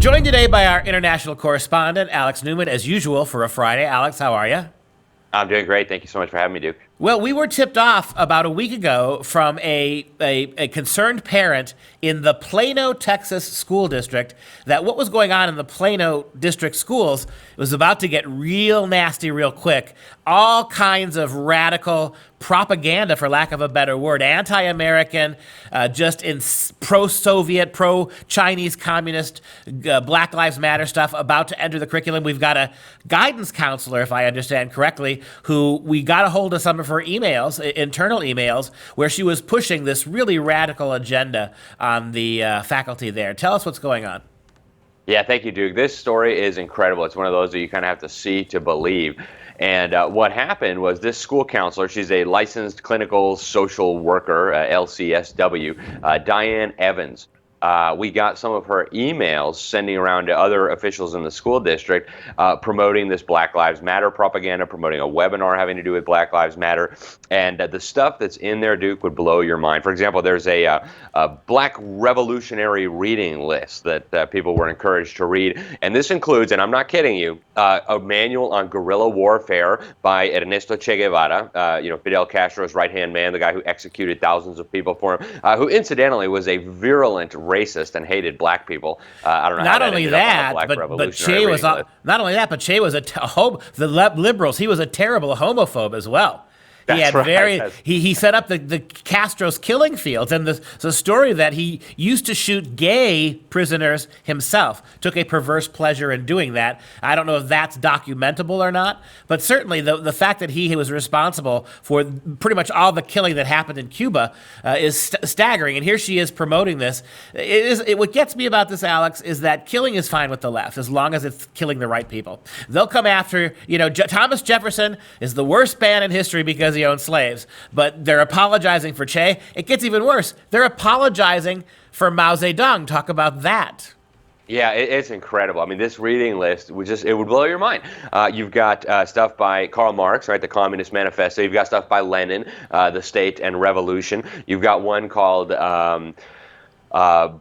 Joined today by our international correspondent, Alex Newman, as usual for a Friday. Alex, how are you? I'm doing great. Thank you so much for having me, Duke. Well, we were tipped off about a week ago from a concerned parent in the Plano, Texas school district that what was going on in the Plano district schools was about to get real nasty real quick. All kinds of radical propaganda, for lack of a better word, anti-American, just in pro-Soviet, pro-Chinese communist, Black Lives Matter stuff about to enter the curriculum. We've got a guidance counselor, if I understand correctly, who we got a hold of some of her emails, internal emails, where she was pushing this really radical agenda on the faculty there. Tell us what's going on. Yeah, thank you, Duke. This story is incredible. It's one of those that you kind of have to see to believe. And what happened was this school counselor, she's a licensed clinical social worker, LCSW, Diane Evans. We got some of her emails sending around to other officials in the school district promoting this Black Lives Matter propaganda, promoting a webinar having to do with Black Lives Matter. And the stuff that's in there, Duke, would blow your mind. For example, there's a Black Revolutionary reading list that people were encouraged to read. And this includes, and I'm not kidding you, a manual on guerrilla warfare by Ernesto Che Guevara, Fidel Castro's right-hand man, the guy who executed thousands of people for him, who incidentally was a virulent racist and hated black people. I don't know. Not only that, but Che was not only that, but Che was the liberals. He was a terrible homophobe as well. He had he set up the Castro's killing fields, and the story that he used to shoot gay prisoners himself, took a perverse pleasure in doing that. I don't know if that's documentable or not, but certainly the fact that he was responsible for pretty much all the killing that happened in Cuba is staggering. And here she is promoting this. What gets me about this, Alex, is that killing is fine with the left as long as it's killing the right people. They'll come after, Thomas Jefferson is the worst man in history because he owned slaves, but they're apologizing for Che. It gets even worse. They're apologizing for Mao Zedong. Talk about that. Yeah, it's incredible. I mean, this reading list it would blow your mind. You've got stuff by Karl Marx, right, the Communist Manifesto. You've got stuff by Lenin, The State and Revolution. You've got one called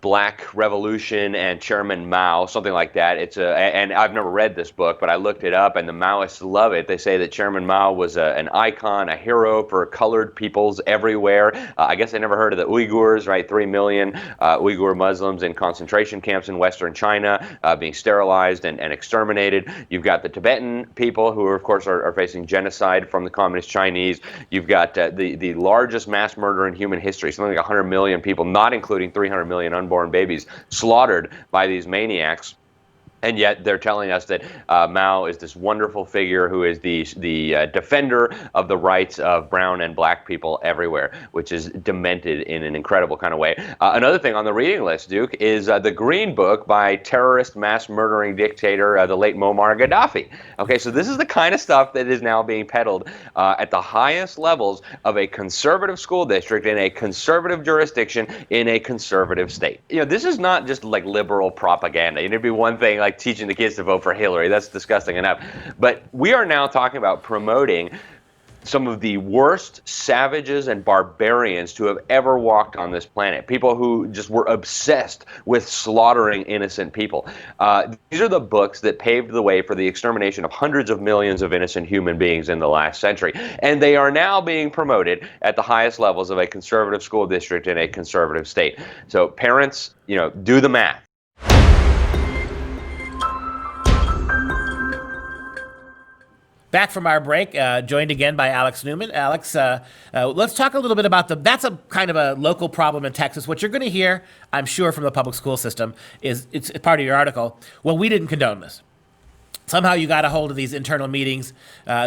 Black Revolution and Chairman Mao, something like that. And I've never read this book, but I looked it up, and the Maoists love it. They say that Chairman Mao was an icon, a hero for colored peoples everywhere. I guess I never heard of the Uyghurs, right? 3 million Uyghur Muslims in concentration camps in Western China being sterilized and exterminated. You've got the Tibetan people who, of course, are facing genocide from the Communist Chinese. You've got the largest mass murder in human history, something like 100 million people, not including 300 million unborn babies slaughtered by these maniacs. And yet they're telling us that Mao is this wonderful figure who is the defender of the rights of brown and black people everywhere, which is demented in an incredible kind of way. Another thing on the reading list, Duke, is the Green Book by terrorist mass murdering dictator, the late Muammar Gaddafi. Okay, so this is the kind of stuff that is now being peddled at the highest levels of a conservative school district in a conservative jurisdiction in a conservative state. This is not just like liberal propaganda. It'd be one thing like teaching the kids to vote for Hillary. That's disgusting enough. But we are now talking about promoting some of the worst savages and barbarians to have ever walked on this planet. People who just were obsessed with slaughtering innocent people. These are the books that paved the way for the extermination of hundreds of millions of innocent human beings in the last century. And they are now being promoted at the highest levels of a conservative school district in a conservative state. So parents, do the math. Back from our break, joined again by Alex Newman. Alex, let's talk a little bit about that's a kind of a local problem in Texas. What you're going to hear, I'm sure, from the public school system is, it's part of your article, well, we didn't condone this. Somehow you got a hold of these internal meetings,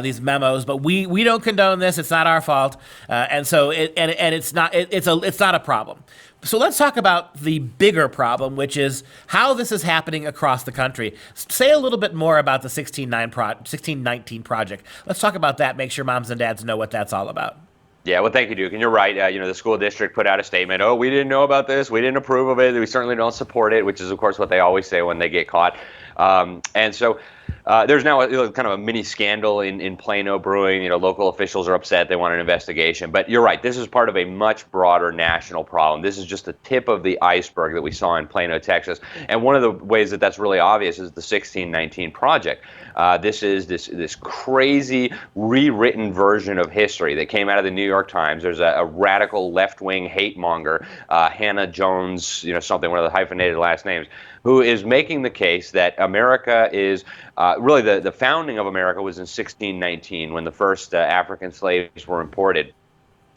these memos, but we don't condone this. It's not our fault, and so it's not a problem. So let's talk about the bigger problem, which is how this is happening across the country. Say a little bit more about the 1619 project. Let's talk about that. Make sure moms and dads know what that's all about. Yeah, well, thank you, Duke. And you're right. The school district put out a statement. Oh, we didn't know about this. We didn't approve of it. We certainly don't support it, which is, of course, what they always say when they get caught. And so there's now kind of a mini scandal in Plano brewing. Local officials are upset. They want an investigation. But you're right. This is part of a much broader national problem. This is just the tip of the iceberg that we saw in Plano, Texas. And one of the ways that that's really obvious is the 1619 Project. This is this crazy rewritten version of history that came out of the New York Times. There's a radical left-wing hate monger, Hannah Jones, something, one of the hyphenated last names, who is making the case that America is really the founding of America was in 1619 when the first African slaves were imported.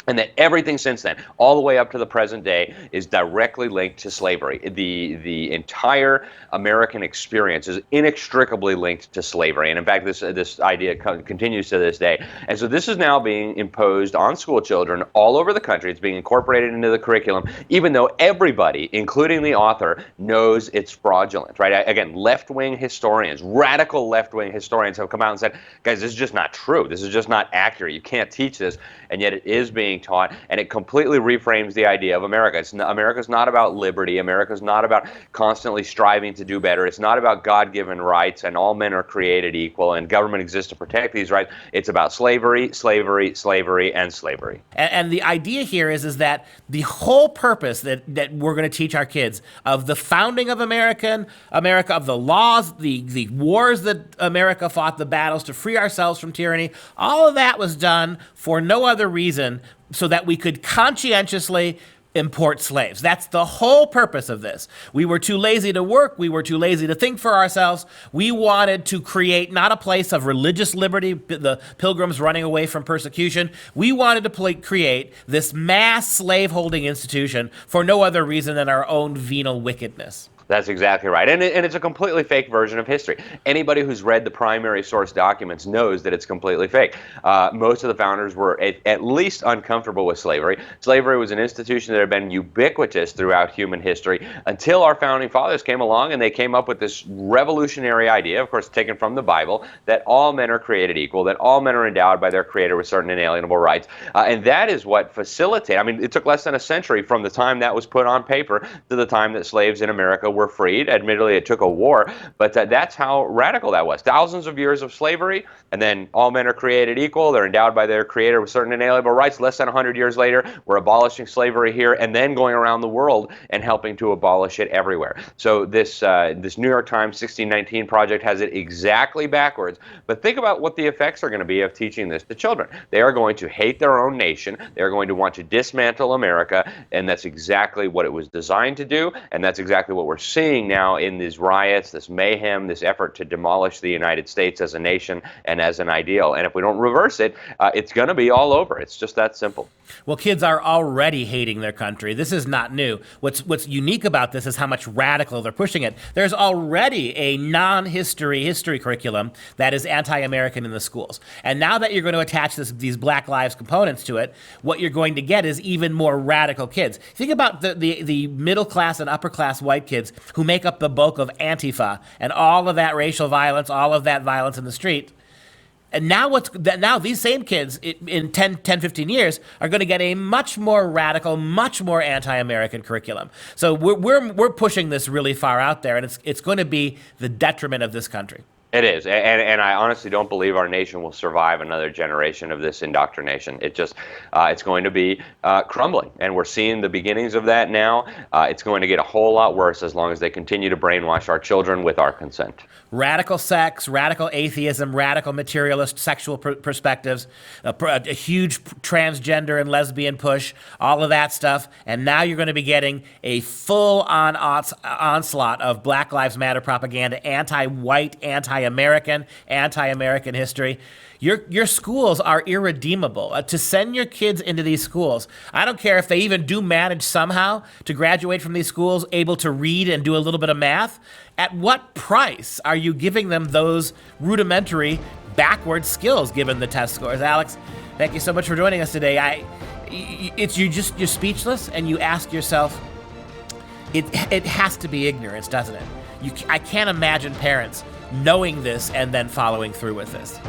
And that everything since then, all the way up to the present day, is directly linked to slavery. The entire American experience is inextricably linked to slavery. And in fact, this idea continues to this day. And so this is now being imposed on school children all over the country. It's being incorporated into the curriculum, even though everybody, including the author, knows it's fraudulent, right? Again, left-wing historians, radical left-wing historians have come out and said, guys, this is just not true. This is just not accurate. You can't teach this. And yet it is being taught, and it completely reframes the idea of America. America's not about liberty. America's not about constantly striving to do better. It's not about God-given rights and all men are created equal and government exists to protect these rights. It's about slavery, slavery, slavery, and slavery. And the idea here is that the whole purpose that we're going to teach our kids of the founding of America, of the laws, the wars that America fought, the battles to free ourselves from tyranny, all of that was done for no other reason so that we could conscientiously import slaves. That's the whole purpose of this. We were too lazy to work. We were too lazy to think for ourselves. We wanted to create not a place of religious liberty, the pilgrims running away from persecution. We wanted to create this mass slave-holding institution for no other reason than our own venal wickedness. That's exactly right. And it's a completely fake version of history. Anybody who's read the primary source documents knows that it's completely fake. Most of the founders were at least uncomfortable with slavery. Slavery was an institution that had been ubiquitous throughout human history until our founding fathers came along and they came up with this revolutionary idea, of course taken from the Bible, that all men are created equal, that all men are endowed by their Creator with certain inalienable rights. And that is what facilitated, it took less than a century from the time that was put on paper to the time that slaves in America were freed. Admittedly, it took a war, but that's how radical that was. Thousands of years of slavery, and then all men are created equal. They're endowed by their Creator with certain inalienable rights. Less than 100 years later, we're abolishing slavery here, and then going around the world and helping to abolish it everywhere. So this New York Times 1619 Project has it exactly backwards. But think about what the effects are going to be of teaching this to children. They are going to hate their own nation. They're going to want to dismantle America, and that's exactly what it was designed to do, and that's exactly what we're seeing now in these riots, this mayhem, this effort to demolish the United States as a nation and as an ideal. And if we don't reverse it, it's going to be all over. It's just that simple. Well, kids are already hating their country. This is not new. What's unique about this is how much radical they're pushing it. There's already a non-history history curriculum that is anti-American in the schools. And now that you're going to attach these Black Lives components to it, what you're going to get is even more radical kids. Think about the middle class and upper class white kids who make up the bulk of Antifa and all of that racial violence, all of that violence in the street. And now these same kids in 10, 15 years are going to get a much more radical, much more anti-American curriculum. So we're pushing this really far out there, and it's going to be the detriment of this country. It is, and I honestly don't believe our nation will survive another generation of this indoctrination. It's going to be crumbling, and we're seeing the beginnings of that now. It's going to get a whole lot worse as long as they continue to brainwash our children with our consent. Radical sex, radical atheism, radical materialist sexual perspectives, a huge transgender and lesbian push, all of that stuff. And now you're going to be getting a full-on onslaught of Black Lives Matter propaganda, anti-white, anti-American history. Your schools are irredeemable. To send your kids into these schools, I don't care if they even do manage somehow to graduate from these schools able to read and do a little bit of math. At what price are you giving them those rudimentary backward skills given the test scores? Alex, thank you so much for joining us today. You're speechless, and you ask yourself, it has to be ignorance, doesn't it? I can't imagine parents knowing this and then following through with this.